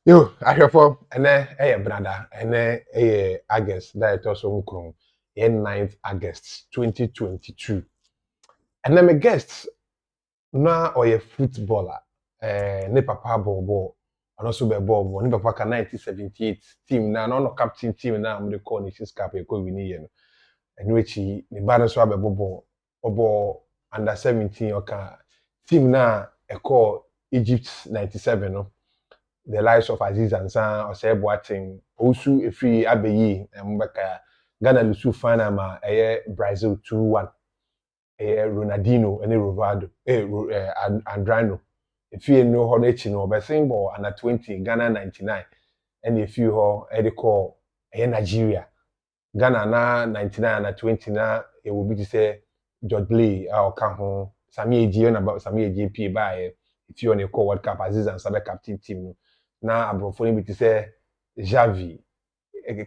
Yo, ahwefo, eye brada, August, that also nkron, 9th August 2022. My guest na oye footballer, ne papa ball, and also be ball, ne papa ka 1978 team no captain team na am dey call Nations Cup e ko win ye no. Eno echi, ne ba no so abebo ball under 17 oka team na e call Egypt 97 no. The likes of Aziz Ansah, Osei Boateng, Osu Efri Abeyi, Mbaka, Ghana Lusu Fana ma Brazil 2-1. Ronaldinho and Rivaldo, Andrano. If you know how they know, but saying ball under 20, Ghana 99. And if you ho they call Nigeria. Ghana na 99 under 20 na it will be to say George Blay or Kaho, Sami Eji and about Sami Eji by if you on a call World Cup Aziz Ansah captain team. Na abrofo ni bi te say Javi,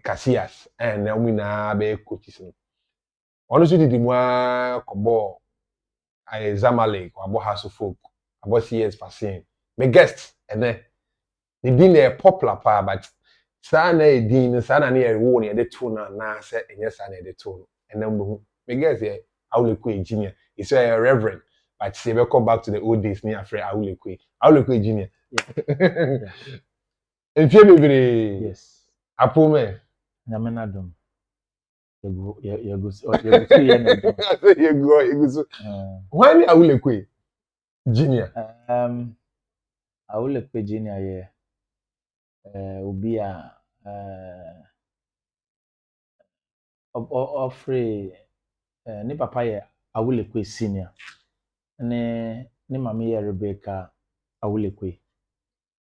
Casillas and na na be coaches no. Ono so didi mu kobo ai Zamalek, abo House of Folk, abo CS Fasin. Me guest ene the din e popular pa but sa na e din sa na e wo ne de to na say enye sa na de to no. Ene mo me guest e Awule Quaye Jr. He say reverend but say we come back to the old days ni afre Awule Quaye. Awule Quaye Jr. Yeah. Enfie bebre. Yes. Apo me. Nyame na dom. You go so. Why me Awule Quaye Jr. Awule Quaye Jr. ye obi a offre ni papa ye Awule Quaye Senior. Ni mama ye Rebecca Awule Quaye.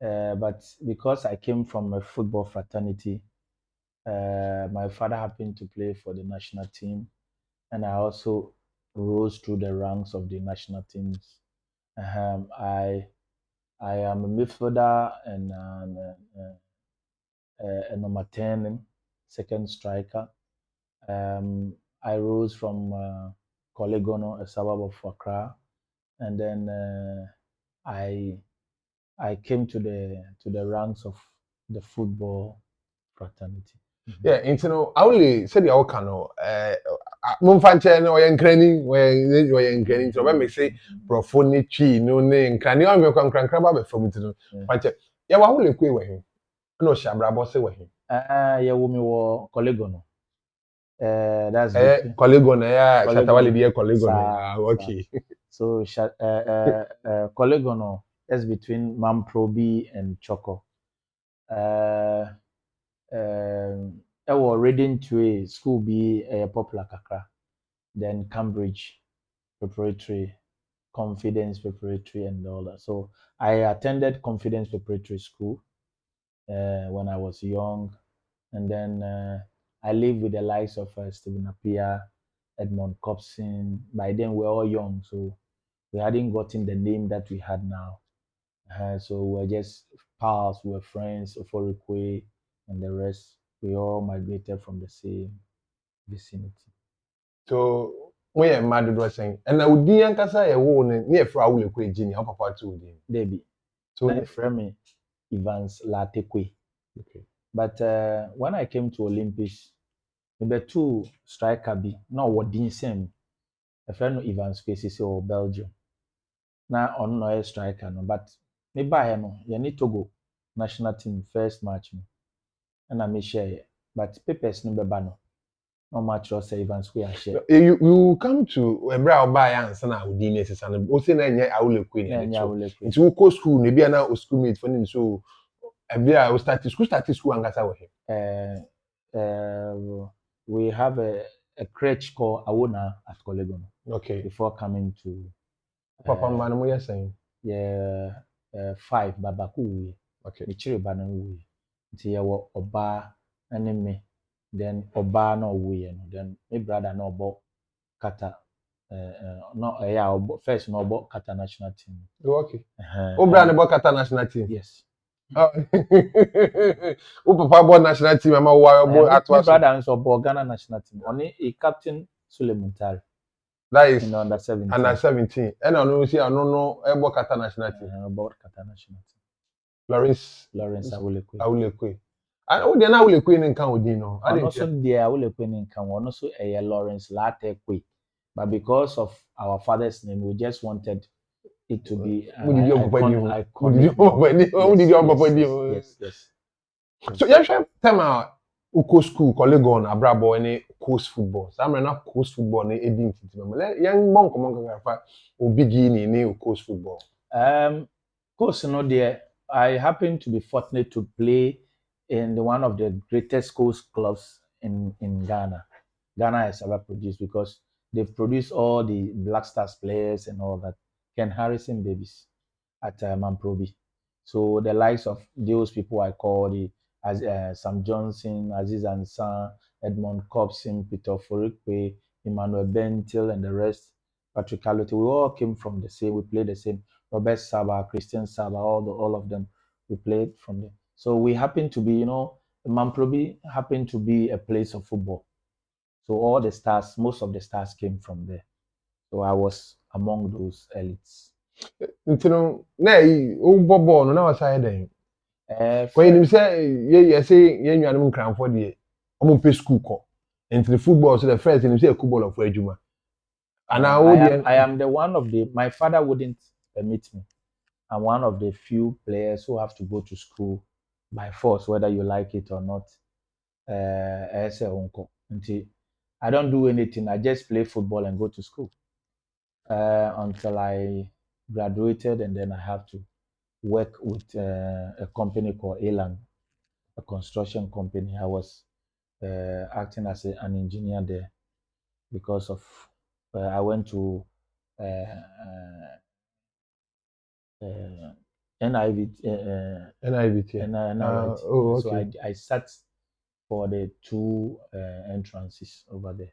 But because I came from a football fraternity, my father happened to play for the national team, and I also rose through the ranks of the national teams. I am a midfielder and a number 10, second striker. I rose from Kolegono, a suburb of Accra, and then I came to the ranks of the football fraternity. Yeah, Awule said the no mumfa nche no oye nkrani oye nkrani so be me say profo ni twi no ne nkrani o me kwa nkran ba be from ntino panche ya wa Awule Quaye we he no shabrabo se we he ya wo mi wo Kolegono. That's Kolegono ya Shatawale bi Kolegono. Okay. So Kolegono is between Mamprobi and Choco. Reading to a school be a popular kakra. Then Cambridge Preparatory, Confidence Preparatory, and all that. So I attended Confidence Preparatory School when I was young, and then I lived with the likes of Stephen Appiah, Edmond Copson. By then we were all young, so we hadn't gotten the name that we had now. So we were just pals, we were friends, Awule Quaye and the rest. We all migrated from the same vicinity. So when you mad do saying and na udi ankasa ye wo ne e fra Awule Quaye Jr. How papa to udi Debbie. So they friend me Evans Latekwe. Okay. But when I came to Olympics, maybe two striker be no what din same. A friend of Evans Spaces or Belgium. Now on no striker no, but maybe I know you need to go national team first match me. And I may share, but papers no be no. No match or say Evans Quaye share. You come to Ebra Oba answer na udi necessary and o say na nye Awule Quaye na Awule Quaye. Nti wo ko school na bia na o schoolmate for nim so ebia o start school angasa wo he. We have a crèche called Awuna at Kolegono. Okay. Before coming to Papa mbana mo yesen. Yeah, 5 babaku we. Okay. Michire bana we. Nti ye wo oba ene me. Then oba na we no. Then my brother na obo kata no first no obo kata national team. Okay. O brother na obo kata national team. Yes. O papa bo national team ama wo obo atwa. My brother is obo Ghana national team. Only a captain Suleiman Tari. That is in under 17. Under 17. And I know see I no ebo kata national team. About kata national team. Lawrence Awule Quaye. Awule Quaye. And wo de na Awule Quaye nka odi no. Ono so dey Awule Quaye nka ono so Lawrence Latte Quaye. But because of our father's name, we just wanted it to be iconic. Yes. So you should tell me uko school colleague on abrabo any coast football. Some na coast football ni edi ntiti me. Young bon komo kan fa obi gi ni coast football. Coast no there. I happen to be fortunate to play in one of the greatest coast clubs in Ghana. Ghana has ever produced because they've produced all the Black Stars players and all that. Ken Harrison babies at Mamprobi. So the likes of those people I call the Sam Johnson, Aziz Ansah, Edmond Cobson, Peter Forikwe, Emmanuel Bentil, and the rest, Patrick Calote, we all came from the same, we played the same. Robert Saba, Christian Saba, all of them, we played from there. So we happen to be, Mamprobi happened to be a place of football. So all the stars, most of the stars came from there. So I was among those elites. Ntino na yi o bobo no na wasa den. Kwa nim say ye say ye nnuanum kranfo de omo pe school ko. Into football so the first nim say football of adwuma. I am the one of the, my father wouldn't permit me. I'm one of the few players who have to go to school by force, whether you like it or not. I don't do anything. I just play football and go to school until I graduated, and then I have to work with a company called Elang, a construction company. I was acting as an engineer there because of I went to NIVT. Oh, okay. So I sat for the two entrances over there.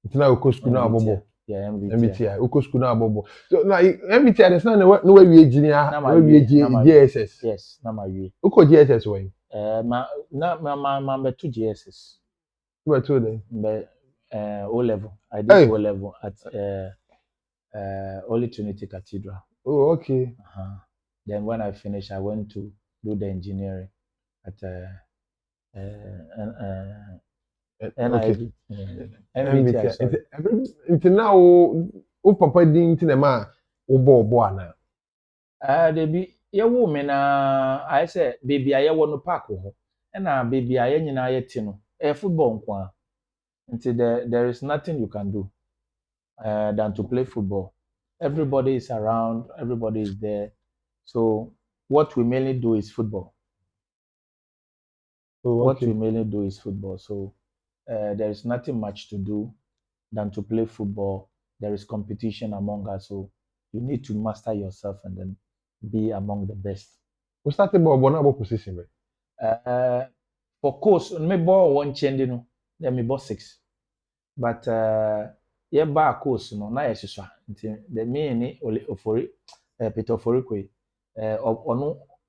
It's now uko school na bobo. Yeah, MBTI. Uko school na bobo. So na MBTI there's no way we engineer, no we GSS. Yes, na ma we. Uko GSS way. Ma betu GSS. What to then? O level. I did O level at Holy Trinity Cathedral. Oh, okay. Then when I finished, I went to do the engineering at NIV. MBTI. Until now, o papa din ti na ma o bo ana. They be ye woman I say baby aye wo no park ho. Na baby aye nyina aye ti no. Football nko until there is nothing you can do than to play football. Everybody is around, everybody is there. So what we mainly do is football. What we mainly do is football. So there is nothing much to do than to play football. There is competition among us, so you need to master yourself and then be among the best. We started ball na ball position be. For course, me ball one change no, then me ball 6. But yeah, bar course no, na yesiswa. The me ni ofori Peter Forikwe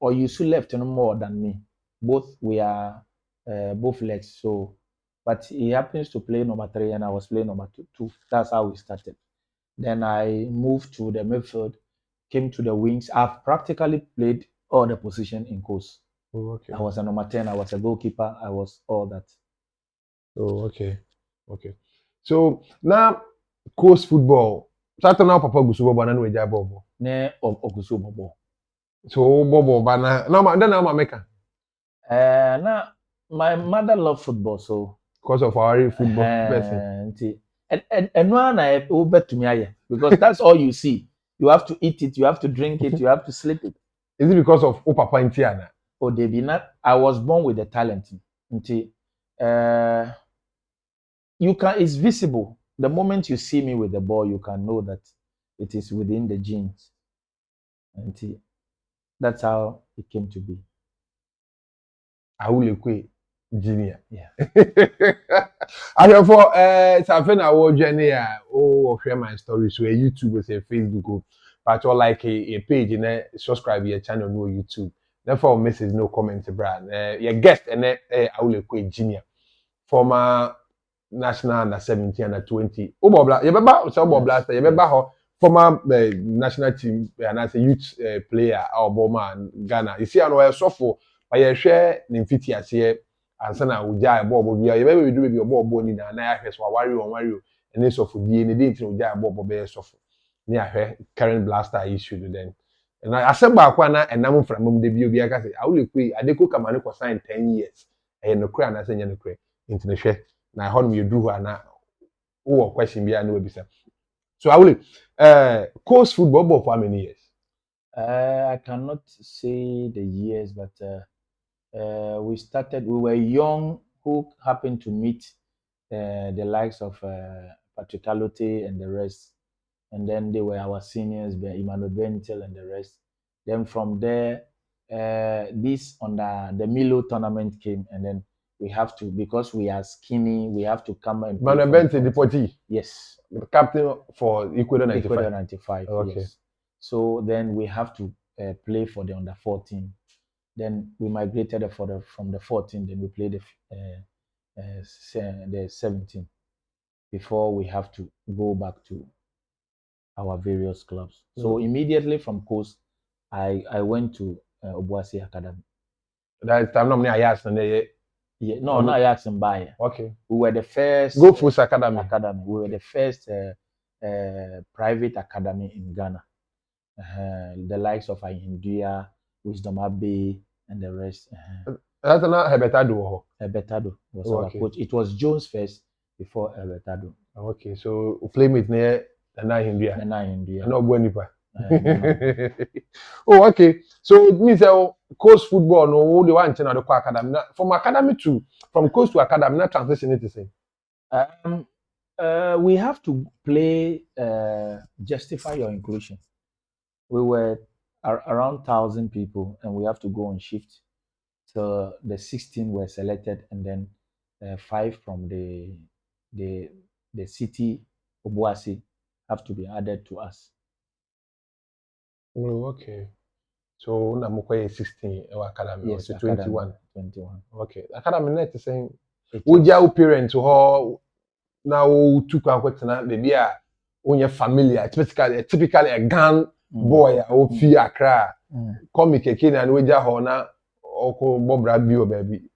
or you should left no more than me. Both we are both legs. So, but he happens to play number 3 and I was playing number 2. That's how we started. Then I moved to the midfield, came to the wings. I've practically played all the position in course. Oh, okay. I was a number 10. I was a goalkeeper. I was all that. Oh, okay. So now course football. Starting now, Papa Gusu Bobo na we ja bobo. Ne Ogusu Bobo. So Bobo bana now ma meka. Now my mother loved football, so because of our football person. And one I bet to me because that's all you see. You have to eat it, you have to drink it, you have to sleep it. Is it because of Papa Intiana? Oh, they be not. I was born with the talent. You can. It's visible. The moment you see me with the ball, you can know that it is within the genes. And that's how it came to be. Awule Quaye Jr. Yeah. I for something I will journey share my stories so YouTube or say Facebook but or like a page and subscribe your channel no YouTube. Therefore message no comment brand. Your guest and Awule Quaye Jr. Former national under 17 under 20. Obobla you beba so obobla you beba ho former national team and as a youth player our Boma Ghana. You see, I know I suffer by a share in 50 years here and sana uja bobo bia you be do be bobo ni na na ahwe so wari on wari and so for die ni dey tin uja bobo be so for ni ahwe current blaster issue then and I asem ba kwa na enam from mum de bi obi aka say Awule Quaye adeko kamane ko sign 10 years e no kra na say nya no kra nti ne hwe na ho no yedu ho na wo question bia na wabisa. So Awule, coast football ball for how many years? I cannot say the years, but we were young who happened to meet the likes of Patrick Alote and the rest. And then they were our seniors, Emmanuel Bentel and the rest. Then from there, this on the Milo tournament came, and then we have to, because we are skinny, we have to come and Emmanuel Bentel, Deportee. Yes. The captain for Ecuador 95. Ecuador 95, okay. Yes. So then we have to play for the under 14. Then we migrated from the 14, then we played the 17 before we have to go back to our various clubs. So immediately from Coast, I went to Obuasi Academy. That time no Ajax and yeah, no, not Ajax and Bayer. Okay. We were the first Go Full Academy. We were the first private academy in Ghana. The likes of India, Wisdom Abbey, and the rest. That's not Hebetado. Hebetado was our coach. It was Jones first before Hebetado. Okay, so playmate near the India. The India. No Buenipa. Oh, okay. So it means coast football no the one channel the academy. From academy to from coast to academy, not transition it the same. We have to play justify your inclusion. We were around 1,000 people, and we have to go on shift. So the 16 were selected, and then 5 from the city Obuasi have to be added to us. Oh, okay. So na mukwe 16 academy. Yes, so 21. 21. Okay. Academy net is saying your parents who now took na baby a onye familiar typically a Gan boy o fi Accra come keke na we ja ho na oko bobra bi o baby.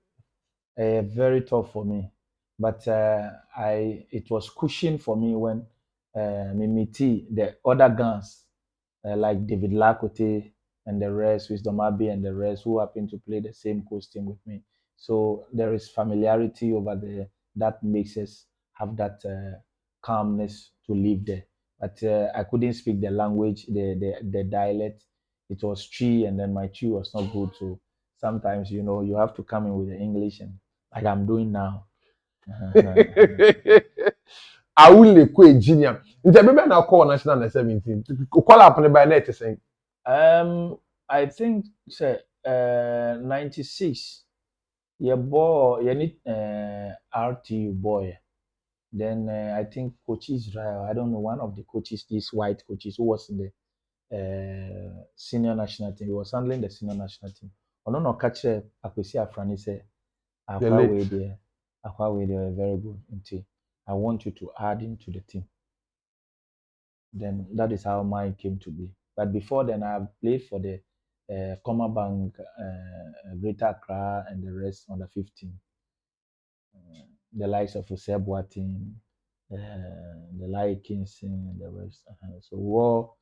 Very tough for me, but it was cushion for me when me meet the other Gans like David Lakote and the rest, Wisdom Abbey and the rest, who happen to play the same coast team with me. So there is familiarity over there that makes us have that calmness to live there. But I couldn't speak the language, the dialect. It was Tree, and then my Tree was not good. So sometimes, you have to come in with the English, and like I'm doing now. Awule Quaye Jr. Nti be na call national na 17. Call up by net saying. I think say 96. Your boy, you need RTU boy. Then I think Coach Israel, I don't know, one of the coaches, these white coaches who was in the senior national team, he was handling the senior national team. I don't know, catch Akwesi Afrani say, Akwa they very good. I want you to add him to the team. Then that is how mine came to be. But before then, I played for the Comma Bank, Greater Accra, and the rest on the 15. The likes of Useb Watin, the Lai Kingston, and the rest. So we all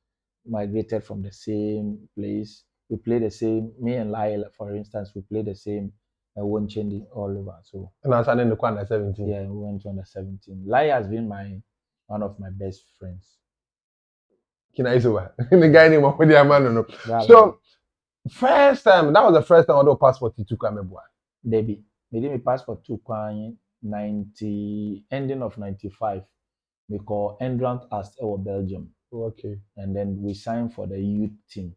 migrated from the same place. We played the same. Me and Lai, for instance, we played the same. I won't change it all over. So. And I was in the under 17. Yeah, we went to under 17. Lai has been one of my best friends. The guy named Mohamed. So first time, that was the first time I do passport you took Ameboa. Debbie, made me passport to ending of 95. We call entrant as our Belgium. Okay. And then we signed for the youth team.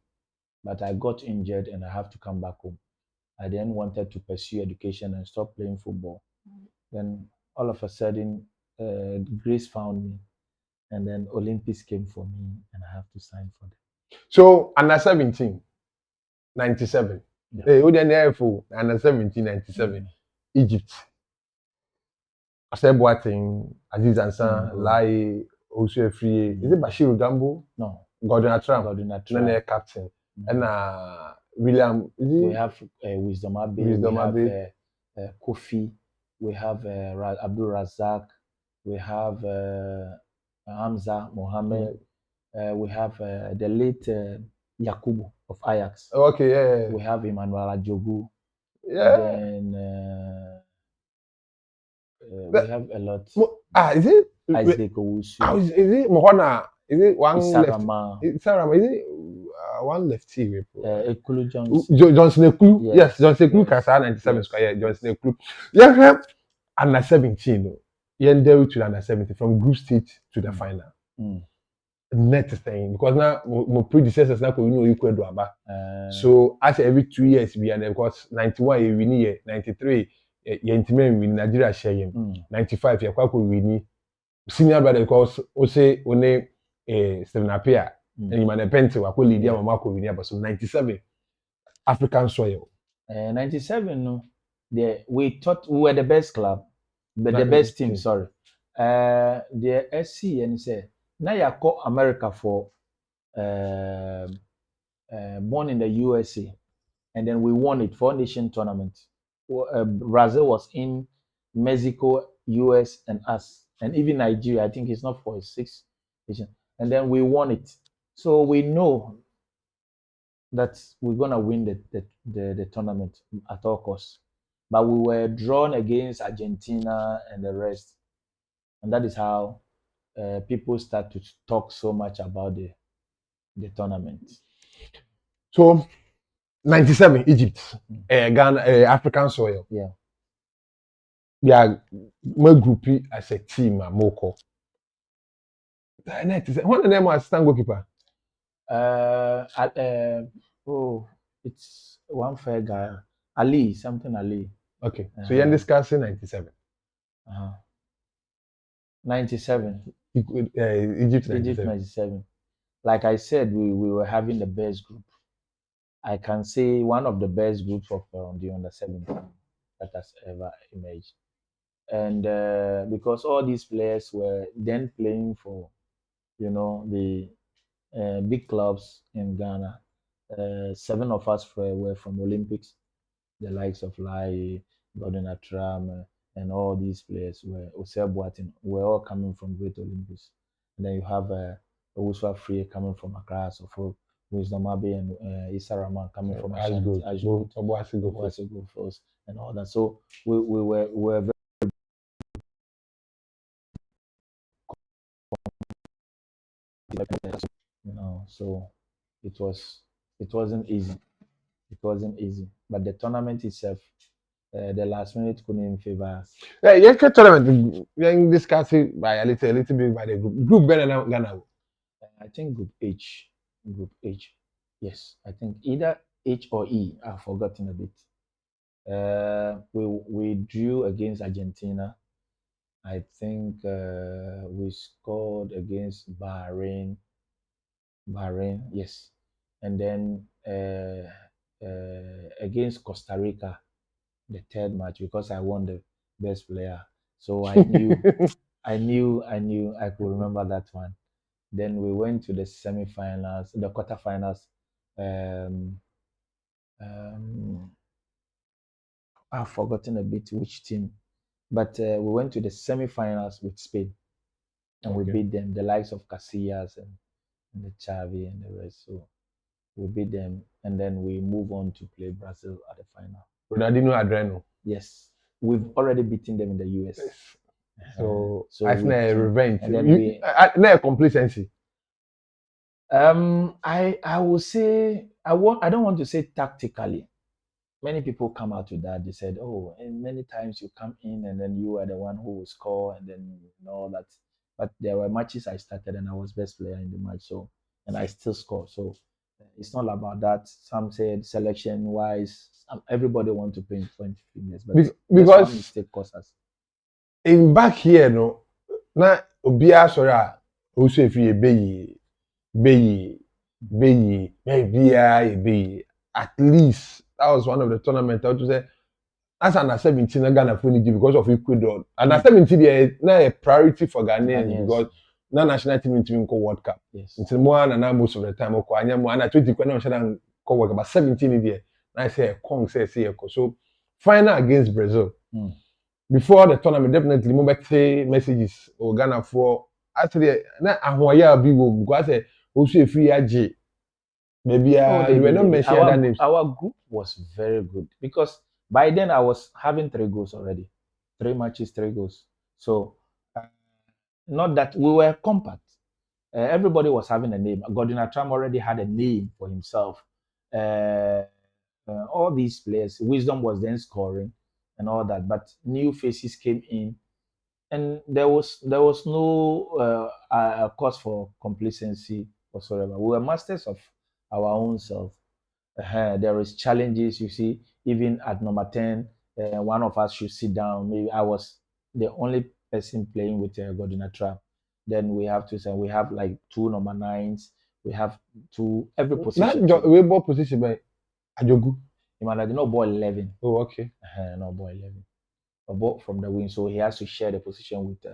But I got injured and I have to come back home. I then wanted to pursue education and stop playing football. Then all of a sudden, Grace found me. And then Olympics came for me and I have to sign for them. So under 17, 97. Hey, who then under 17, 97, Egypt. Aseb Boateng, Aziz Ansah, Lai, also free. Is it Bashir Gambo? No. Gordon Atram. Gordon Then Atram. captain. And William. We have Wisdom Abe. Wisdom we have Abe. Kofi. We have Abdul Razak. We have Hamza Mohammed. We have the late Yakubu of Ajax. Okay, yeah. We have Emmanuel Ajogu. Yeah. Then we have a lot. Is it? Isaac Owusu. Is it Mohana? Is it one Isarama. left? Isarama. Is it one lefty? Ekulu Johnson. Johnson Ekulu. Yes, Johnson Ekulu. Kasa 97 square. Yeah, Johnson Ekulu. Yeah, under 17. Yeah, there to under 17 from group stage to the final. Net thing because now my predecessors now you know equal do aba. So as every 2 years we and because 91 we win year, 93 intimate win Nigeria share him. 95 you kwa win senior brother because o say one Stephen Apia and you man penalty wa lead ya mama ko win so 97 African soil. 97 no we thought we were the best club but the best team sorry. The SC and say now you call America for born in the USA and then we won it 4 nation tournament. Brazil was in, Mexico, US and us and even Nigeria. I think it's not for 6 nation and then we won it. So we know that we're gonna win the tournament at all costs. But we were drawn against Argentina and the rest, and that is how people start to talk so much about the tournament. So 97 Egypt, Ghana, African soil. Yeah. Yeah, my group as a team Moko. What the name was stand goalkeeper? It's one fair guy, Ali, something Ali. Okay, so you're discussing 97. 97. Egypt 97. Like I said, we were having the best group. I can say one of the best groups of the under 17 that has ever emerged. And because all these players were then playing for, the big clubs in Ghana. 7 of us were from Olympics, the likes of Lai, Gordon Atram, and all these players were were all coming from Great Olympics. And then you have Owusu Free coming from Accra, so for Wisdom Abe and Issa Rahman coming from Ashanti, Obuasi first, and all that. So we were very so it wasn't easy. It wasn't easy, but the tournament itself, the last minute couldn't even favor us. Yeah, yes, tournament. We discussed it by a little bit by the group. Group better than Ghana. I think Group H. Group H. Yes, I think either H or E. I've forgotten a bit. We drew against Argentina. I think we scored against Bahrain. Yes, and then against Costa Rica, the third match because I won the best player. So I knew I could remember that one. Then we went to the semi-finals, the quarterfinals. I've forgotten a bit which team, but we went to the semi-finals with Spain, and we beat them, the likes of Casillas and the Xavi and the rest. So we beat them, and then we move on to play Brazil at the final. Ronaldinho Adreno. Yes, we've already beaten them in the US. So I think a revenge. And then not a complacency. I will say I don't want to say tactically. Many people come out with that. They said, "Oh, and many times you come in and then you are the one who will score and then all that." But there were matches I started and I was best player in the match, so and I still score. So it's not about that. Some said selection wise, everybody want to point fingers, but because mistake cost us. In back here, no, na obia sorry also if you be at least that was one of the tournament I would say as under 17 Ghana for because of Ecuador. Under 17 there is now a priority for Ghanaians because na national team team go World Cup. Yes. Until more na most of the time ko anya mo na 20 kwa na shada go World Cup, but 17 there. Na say Kong say so final against Brazil. Before the tournament, definitely mo back say messages or Ghana for actually na ahoya bi wo because say also free ag maybe you were not mentioning other names. Our group was very good because by then I was having 3 goals already. 3 matches, 3 goals. So not that we were compact. Everybody was having a name. Gordon Atram already had a name for himself. All these players, Wisdom was then scoring and all that, but new faces came in, and there was no cause for complacency whatsoever. We were masters of our own self. There is challenges, you see, even at number 10, one of us should sit down. Maybe I was the only person playing with Gordon Atram. Then we have to say we have like 2 number 9s. We have 2 every position. We ball position by Ajogu. Imagine no ball 11. Oh, okay. No ball 11. A ball from the wing, so he has to share the position with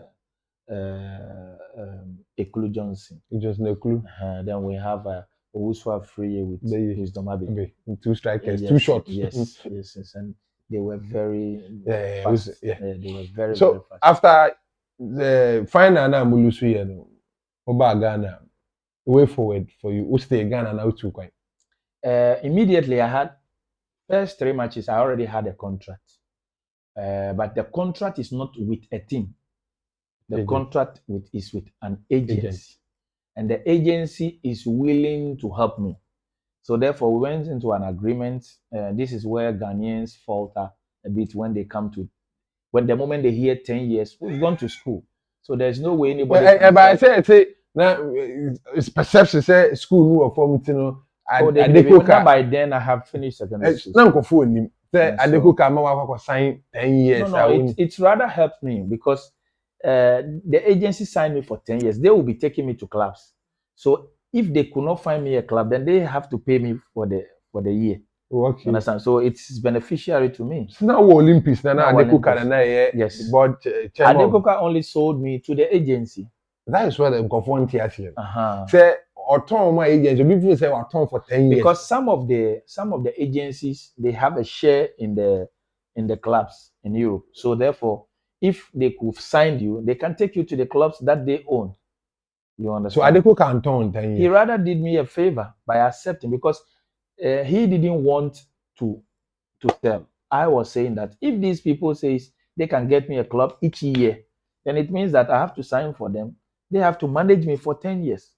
Ekulu Johnson. Johnson Ekulu. Then we have Owusu Free with Wisdom Abe. 2 strikers, yes, 2 shots. yes, and they were very fast. They were very so very fast. After the final na Mulusu here no, Oba Ghana, way forward for you. Who stay Ghana now too quite? Immediately I had first 3 matches. I already had a contract. But the contract is not with a team. The contract is with an agency. And the agency is willing to help me. So therefore, we went into an agreement. This is where Ghanaians falter a bit when they come to, when the moment they hear 10 years, we've gone to school. So there's no way anybody. But I say now it's perception say school no form you know. By then I have finished secondary school. Now go him. Say Adekoka ma wa sign 10 years. No, it's rather helped me because the agency signed me for 10 years. They will be taking me to clubs. So if they could not find me a club, then they have to pay me for the year. Okay. Understand? So it's beneficiary to me. So now Olympics now Adekoka na yes. But Adekoka only sold me to the agency. That is why the confront here. Say auton my agency people say auton for 10 years. Because some of the agencies they have a share in the clubs in Europe. So therefore, if they could sign you, they can take you to the clubs that they own. You understand? So Adekoka can turn 10 years. He rather did me a favor by accepting because he didn't want to sell. I was saying that if these people say they can get me a club each year, then it means that I have to sign for them. They have to manage me for 10 years.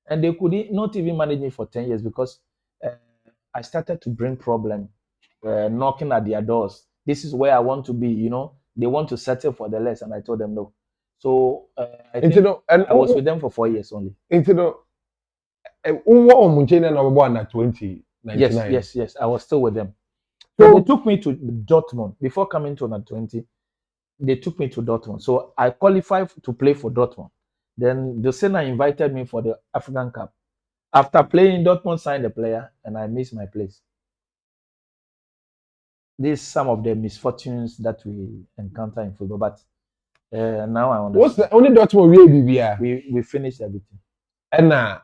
And they could not even manage me for 10 years because I started to bring problem knocking at their doors. This is where I want to be, you know. They want to settle for the less, and I told them no. So I was with them for 4 years only. Yes, I was still with them. So they took me to Dortmund before coming to under 20. They took me to Dortmund, so I qualified to play for Dortmund. Then the Senna invited me for the African Cup. After playing, Dortmund signed a player, and I missed my place. These some of the misfortunes that we encounter in football, but now I understand. What's the only Dortmund we finished everything. And now,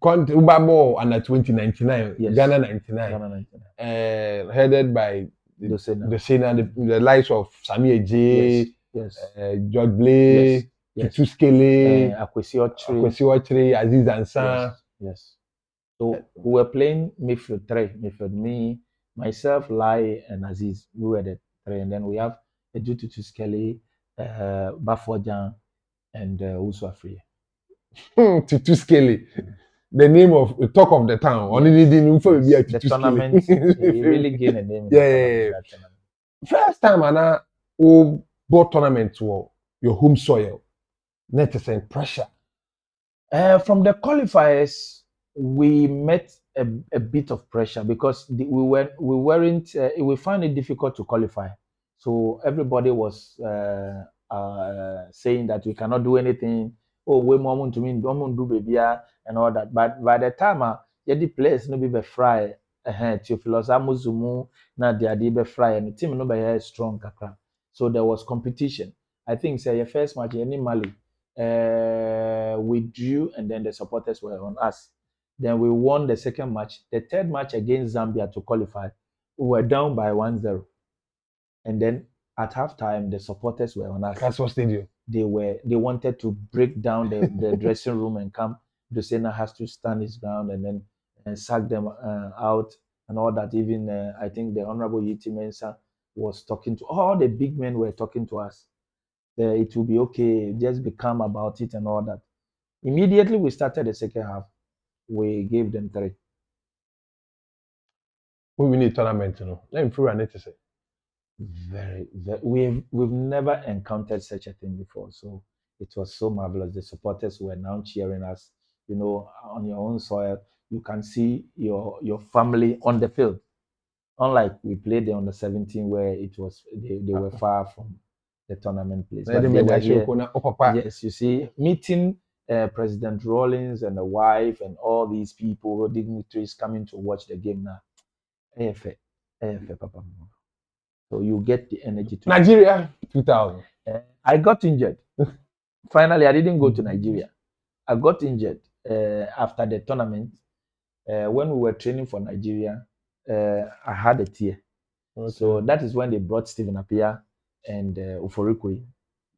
Ubabo under 2099, yes. Ghana 99, headed by the Senna, the likes of Sammy J, George Blay, Tutu Skele, Akwesi Ochre, Aziz Ansah. Yes. So we were playing midfield 3. Midfield, me, myself, Lai, and Aziz. We were the 3. And then we have Tutu Skele, Bafojan, and Usu Free. Tutu Skele. The name of the talk of the town. Only didn't for be the tournament. He really gained a name. First time I bought tournament to your home soil. Net is pressure. From the qualifiers, we met a bit of pressure because we found it difficult to qualify. So everybody was saying that we cannot do anything. Oh, we want to mean don't do baby and all that. But by the time the players no be fry, Theophilus Amuzumu na be fry and the team no be strong kakra. So there was competition. I think say your first match any Mali We drew, and then the supporters were on us. Then we won the second match. The third match against Zambia to qualify, we were down by 1-0. And then at halftime, the supporters were on us. Castle Stadium. They wanted to break down the dressing room and come. Dosena has to stand his ground and then sack them out and all that. Even I think the Honorable Yiti Mensah was talking to all the big men were talking to us. It will be okay, just be calm about it and all that. Immediately we started the second half, we gave them 3. We need tournament, you know. Let me prove it to say. Very, we've never encountered such a thing before. So it was so marvelous. The supporters were now cheering us. You know, on your own soil, you can see your family on the field. Unlike we played there on the 17 where it was they were far from the tournament place. But they were here. Yes, you see, meeting President Rawlings and the wife and all these people, dignitaries coming to watch the game now. Papa. So you get the energy to Nigeria 2000. I got injured. Finally, I didn't go to Nigeria. I got injured after the tournament. When we were training for Nigeria, I had a tear. Okay. So that is when they brought Stephen Appiah and Uforikwe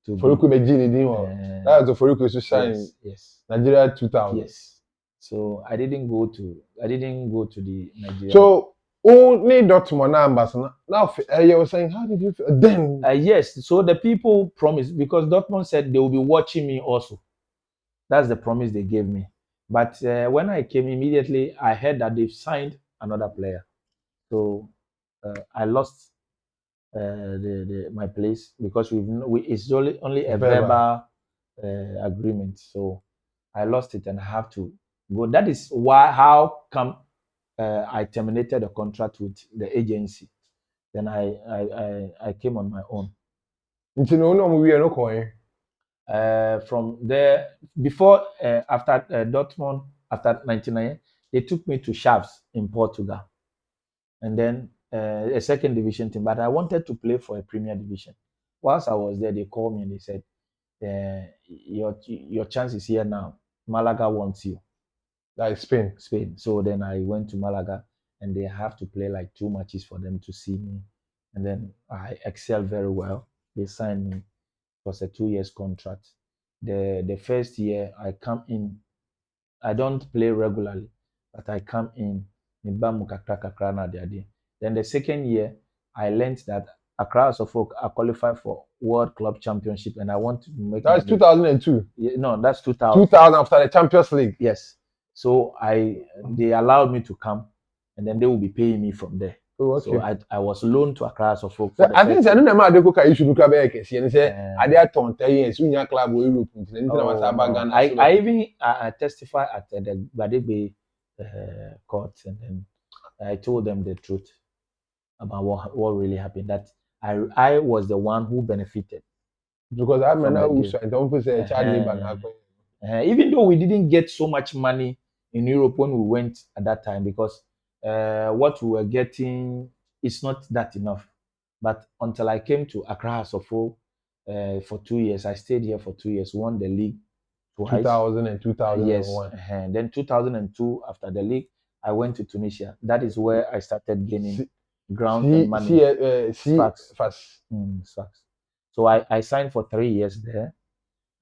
to that was Uforikwe to shine. Yes. Nigeria 2000. Yes. So I didn't go to the Nigeria. So only Dortmund ambassador. Now you were saying, how did you feel then? Yes. So the people promised, because Dortmund said they will be watching me also. That's the promise they gave me. But when I came immediately, I heard that they've signed another player. So I lost my place because it's only a verbal agreement. So I lost it and I have to go. That is how come I terminated the contract with the agency. Then I came on my own. From there, before after Dortmund, after 99, they took me to Chaves in Portugal, and then a second division team. But I wanted to play for a Premier Division. Whilst I was there, they called me and they said, "Your chance is here now. Malaga wants you." That is Spain. Spain. So then I went to Malaga, and they have to play like 2 matches for them to see me, and then I excelled very well. They signed me. It was a 2 years contract. The first year I come in, I don't play regularly, but I come in. Then the second year, I learned that Accra as a folk are qualified for World Club Championship, and I want to make. That's 2002. Yeah, no, that's 2000. 2000 after the Champions League. Yes. So they allowed me to come, and then they will be paying me from there. Oh, okay. So I was loaned to Accra as a folk. I think I don't know how they go issue look at and say I dare turn 10 years when club or Europe. I even testify at the Badegbe court, and then I told them the truth about what really happened. That I was the one who benefited. Because I mean, don't say child labor. Even though we didn't get so much money in Europe when we went at that time, because what we were getting is not that enough. But until I came to Accra Asofo for 2 years, I stayed here for 2 years, won the league twice. 2000 and 2001. Yes. And then 2002, after the league, I went to Tunisia. That is where I started gaining ground and money. Fast. So I signed for 3 years there.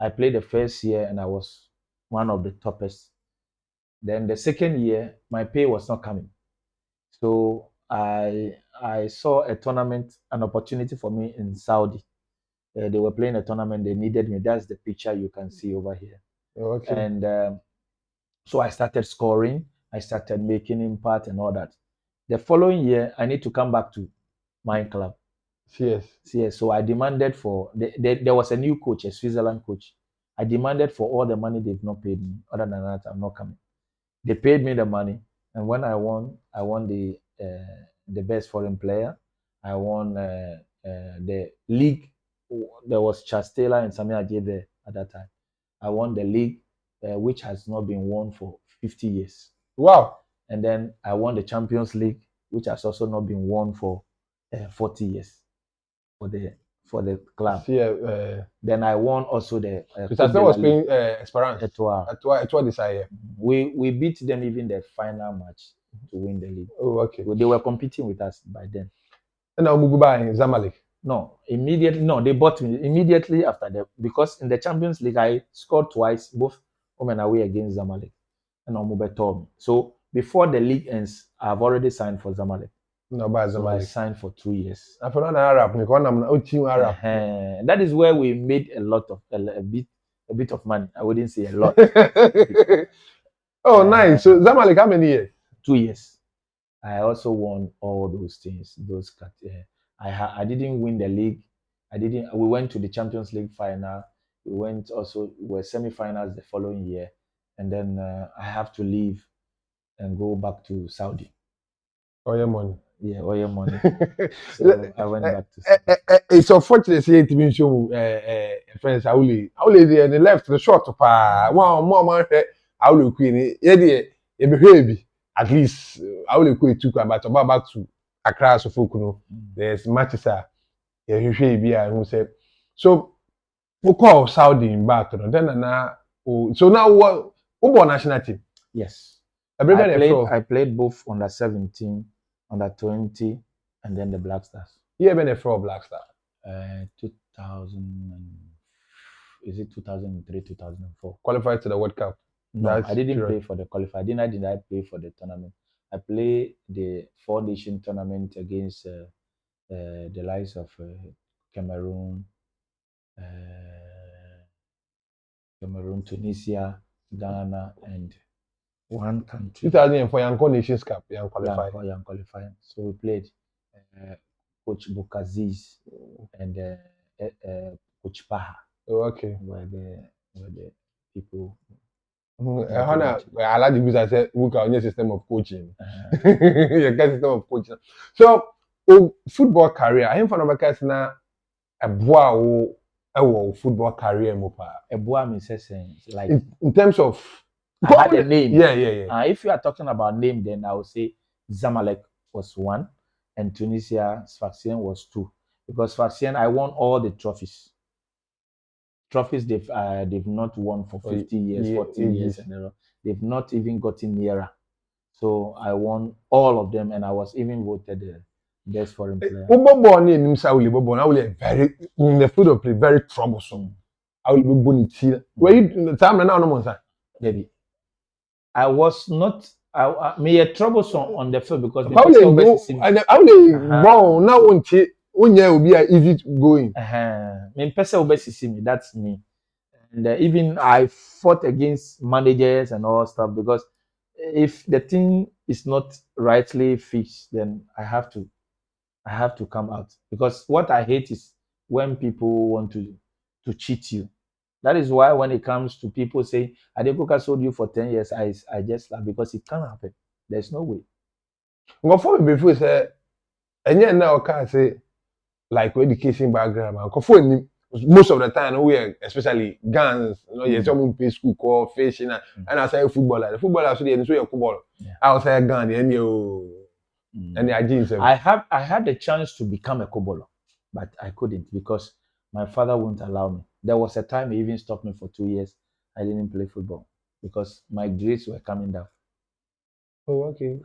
I played the first year and I was one of the toppest. Then the second year, my pay was not coming. So I saw a tournament, an opportunity for me in Saudi. They were playing a tournament, they needed me. That's the picture you can see over here. Okay. And so I started scoring, I started making impact and all that. The following year, I need to come back to my club. Yes. So I demanded for, there was a new coach, a Switzerland coach. I demanded for all the money they've not paid me. Other than that, I'm not coming. They paid me the money. And when I won the best foreign player. I won the league. There was Charles Taylor and Samir Ajay there at that time. I won the league, which has not been won for 50 years. Wow. And then I won the Champions League, which has also not been won for 40 years. for the club. See, Then I won also the Mr. Stan was playing Esperance. Etoile. Etoile this year. We beat them even the final match to win the league. Oh, okay. They were competing with us by then. And now Muguba in Zamalek. No, immediately. No, they bought me immediately after that because in the Champions League I scored twice, both home and away against Zamalek, and Omube told me. So before the league ends, I've already signed for Zamalek. No, by So I Zamalek. signed for 2 years. I forgot Arab. Arab. That is where we made a bit of money. I wouldn't say a lot. Oh, nice. So Zamalek, how many years? 2 years. I also won all those things. I didn't win the league. We went to the Champions League final. We were semi-finals the following year, and then I have to leave and go back to Saudi. Oil money. Yeah, oil money. So I went back to Saudi. It's unfortunate to see show friends Awule there the left the short pa one more man Awule Queen ye be heavy at least Awule Queen took about back to Accra so folk no there's matches ye hwehwe bi a who said so we call Saudi back no then na so now what national team. Yes. I played both under 17, under 20, and then the Black Stars. Yeah, been a pro Black Star. 2003, 2004. Qualified to the World Cup. No, I didn't play for the qualifier. Did I play for the tournament? I played the 4-nation tournament against the likes of Cameroon, Tunisia, Ghana, and one country. 2004 Young Nations Cup, Young qualified. Young qualified. So we played Coach Bukaziz and Coach Paha. Oh, okay. Were the people. I like the music I said, look at your system of coaching. Your system of coaching. So, football career, I am from a now a boy football career mopa. A boy means like in terms of I had a name. Yeah. If you are talking about name, then I would say Zamalek was 1 and Tunisia Sfaxien was 2. Because Sfaxien, I won all the trophies. Trophies they've not won for 50 years, 40 years, and they've not even gotten nearer. So I won all of them, and I was even voted the best foreign player. Very in the field of play, very troublesome. I will be bonity. Were you in the time now? No, maybe I was not. I me a troublesome on the field because how they go and how they born now when will be easy going. Me person will see me. That's me. And even I fought against managers and all stuff because if the thing is not rightly fixed, then I have to come out because what I hate is when people want to cheat you. That is why when it comes to people saying Adekoka sold you for 10 years, I just laugh because it can't happen. There's no way. Before before say, and yet now can say like education background, most of the time we are especially guns, you some pay school call fishing and I say footballer. The footballer so they so your football. I was say gun and you and I had the chance to become a footballer, but I couldn't because my father wouldn't allow me. There was a time he even stopped me for 2 years. I didn't play football because my grades were coming down. Oh, okay.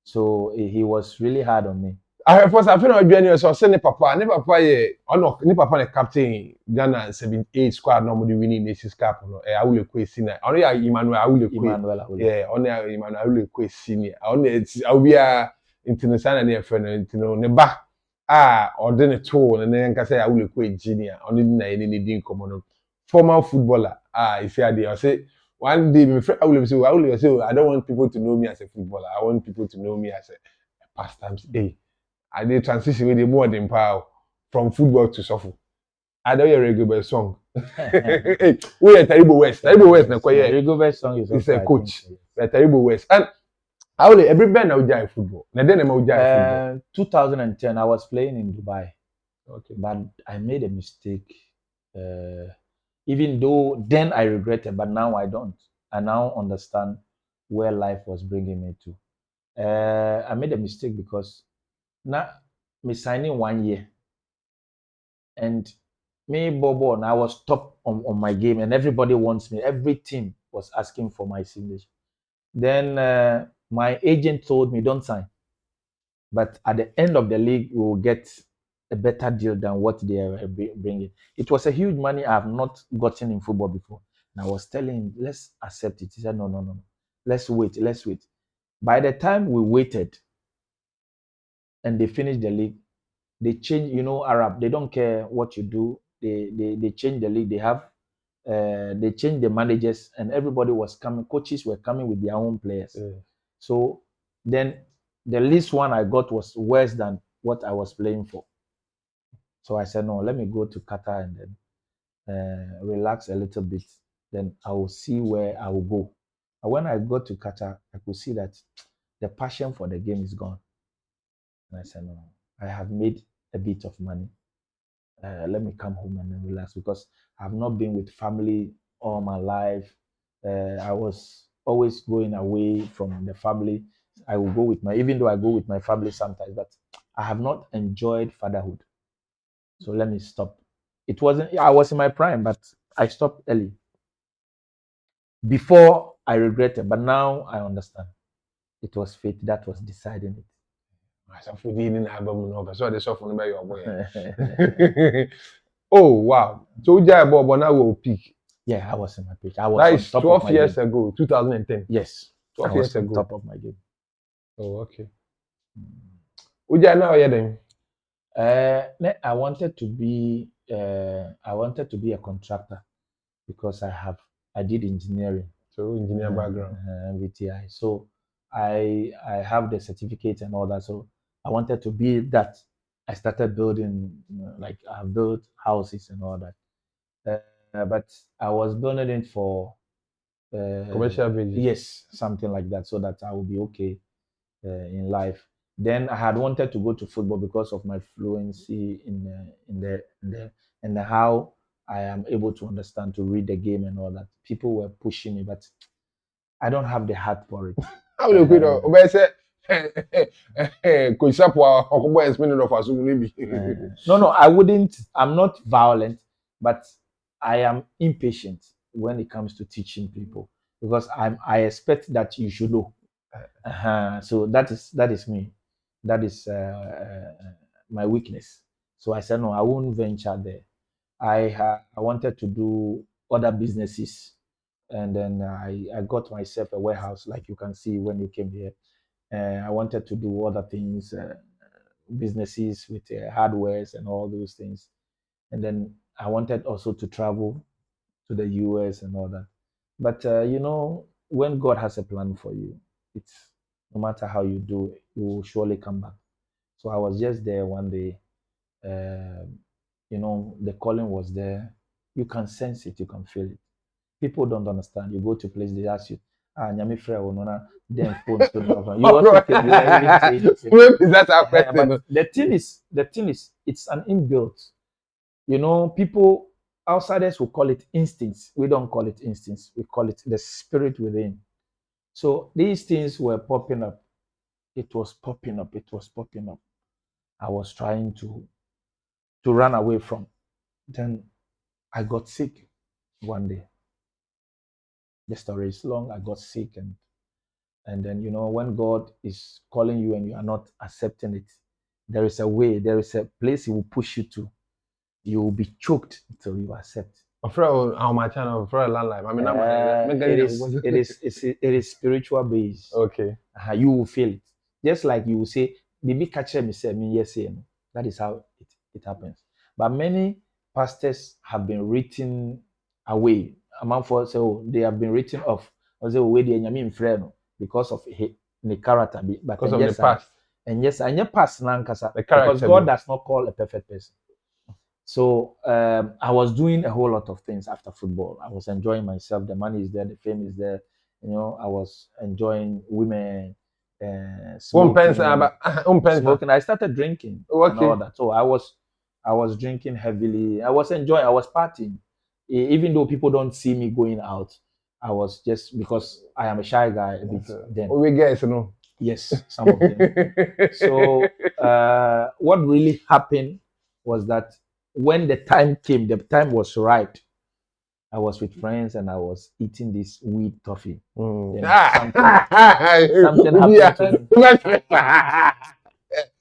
So he was really hard on me. I feel like Johnny so send papa. Ne papa ye ono ne papa ne captain Ghana 78 squad normally winning Nations Cup no. Awule Quaye senior. Ono ya Emmanuel Awule Quaye. Yeah, ono ya Emmanuel Awule Quaye senior. Ono awia international na friend intino ne ba ode ne to ne nka say Awule Quaye junior. Ono na ye ne din komo no. Former footballer. If you are there, I say one day my friend Awule say I don't want people to know me as a footballer. I want people to know me as a past times I did transition with the more than power from football to soccer. I don't hear regular song. Hey, we are Terrible West. Terrible West, na kwaye. Regular song is a coach. We are Terrible West. And how every band now jai football. Na then na jai football. 2010, I was playing in Dubai. Okay. But I made a mistake. Even though then I regretted, but now I don't. I now understand where life was bringing me to. I made a mistake because now me signing 1 year And me, Bobo, and I was top on my game, and everybody wants me. Every team was asking for my signature. Then my agent told me, don't sign. But at the end of the league, we will get a better deal than what they are bringing. It was a huge money I have not gotten in football before. And I was telling him, let's accept it. He said, no, no, no, no. Let's wait, let's wait. By the time we waited and they finished the league, they change, Arab, they don't care what you do. They change the league. They changed the managers, and everybody was coming. Coaches were coming with their own players. Yeah. So then the least one I got was worse than what I was playing for. So I said, no, let me go to Qatar and then relax a little bit. Then I will see where I will go. And when I got to Qatar, I could see that the passion for the game is gone. And I said, no, I have made a bit of money. Let me come home and then relax because I've not been with family all my life. I was always going away from the family. I will go with even though I go with my family sometimes, but I have not enjoyed fatherhood. So let me stop. It wasn't, I was in my prime, but I stopped early. Before I regretted, but now I understand. It was fate that was deciding it. Asafo di ni na album no ka so de sofo no be your boy. Oh wow. So Jai Bobo now will peak. Yeah, I was in my peak. I was That on is top 12 of my years game. ago, 2010. Yes, 12 I was years on ago. top of my game. Oh, okay. Ujai now yeah then. I wanted to be a contractor because I did engineering, So engineer background. VTI. So I have the certificate and all that. So I wanted to be that. I started building, like I built houses and all that. But I was building it for Commercial basis. yes, something like that, so that I will be okay in life. Then I had wanted to go to football because of my fluency in the how I am able to understand to read the game and all that. People were pushing me, but I don't have the heart for it. How do you know? Obey say Coach Sapwa Okobo explaining of Asu maybe. No, I wouldn't. I'm not violent, but I am impatient when it comes to teaching people because I expect that you should know. So that is me. That is my weakness. So I said no, I won't venture there. I wanted to do other businesses, and then I got myself a warehouse, like you can see when you came here. I wanted to do other things, businesses with hardwares and all those things, and then I wanted also to travel to the US and all that. But when God has a plan for you, it's no matter how you do, you will surely come back. So I was just there one day. Um, the calling was there. You can sense it, you can feel it. People don't understand. You go to a place, they ask you, nyame frɛ wo no na then phone so no. You also feel, you are even saying the same thing. Maybe that's our question. But the thing is, it's an inbuilt. People outsiders will call it instincts. We don't call it instincts. We call it the spirit within. So these things were popping up. It was popping up. It was popping up. I was trying to run away from. Then I got sick one day. The story is long. I got sick, and then when God is calling you and you are not accepting it, there is a way. There is a place He will push you to. You will be choked until you accept. On my channel, for a landline. I mean, It is spiritual based. Okay. You will feel it. Just like you will say, "Baby, catch me, say me yes, no." That is how it happens. But many pastors have been written away. Among for say, oh, they have been written off. Or say, "Oh, they are friend because of the character." But Because of the past. and yes, and your past nankasa The because character. God does not call a perfect person. So I was doing a whole lot of things after football. I was enjoying myself. The money is there, the fame is there. I was enjoying women, smoking. Smoking. I started drinking and all that. So I was drinking heavily. I was enjoying. I was partying, even though people don't see me going out. I was just because I am a shy guy a bit then. We guys know. Yes, some of them. So what really happened was that when the time came, the time was right. I was with friends and I was eating this weed toffee. Then something happened to me.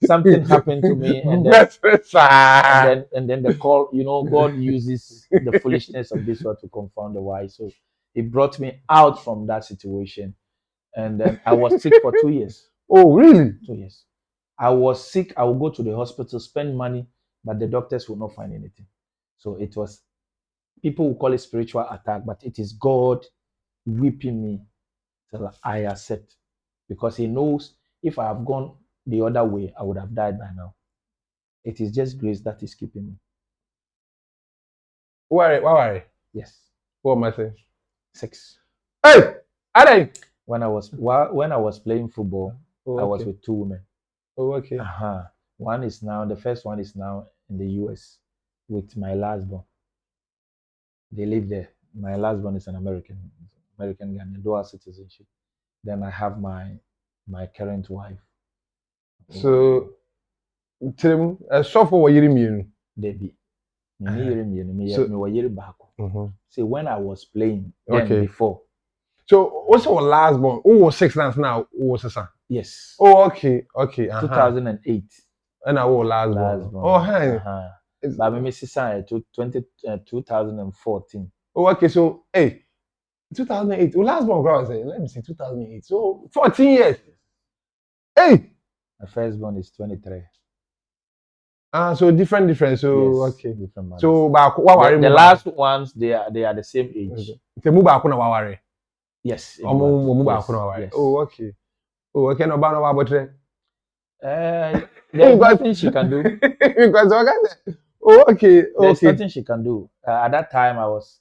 Something happened to me, and then the call. You know, God uses the foolishness of this world to confound the wise. So He brought me out from that situation, and then I was sick for 2 years. Oh, really? 2 years. I was sick. I would go to the hospital, spend money, but the doctors would not find anything. So it was, people will call it spiritual attack, but it is God whipping me till I accept, because He knows if I have gone the other way, I would have died by now. It is just grace that is keeping me. Why? Yes. What am I saying? 6. Hey, Ade. When I was playing football, I was with 2 women. Oh, okay. One is now, the first one is now in the US with my last born. They live there. My last one is an American Ghanaian, dual citizenship. Then I have my current wife. So, Tim, so for what you mean? Debbie. See, when I was playing then before. So, what's our last born? Who was 6 months now? Who was son? Yes. Oh, okay. 2008. And I was last born. Oh, hey. But me sister 2014. Oh, okay. So, hey, 2008. Last born, let me see, 2008. So, 14 years. Hey. My first born is 23. So different. So yes, okay. Different mothers. So the last ones they are the same age. They move back on our yes. Yes. Oh, okay. Oh, okay. No, there's nothing she can do. Because oh, okay. There's nothing she can do. At that time, I was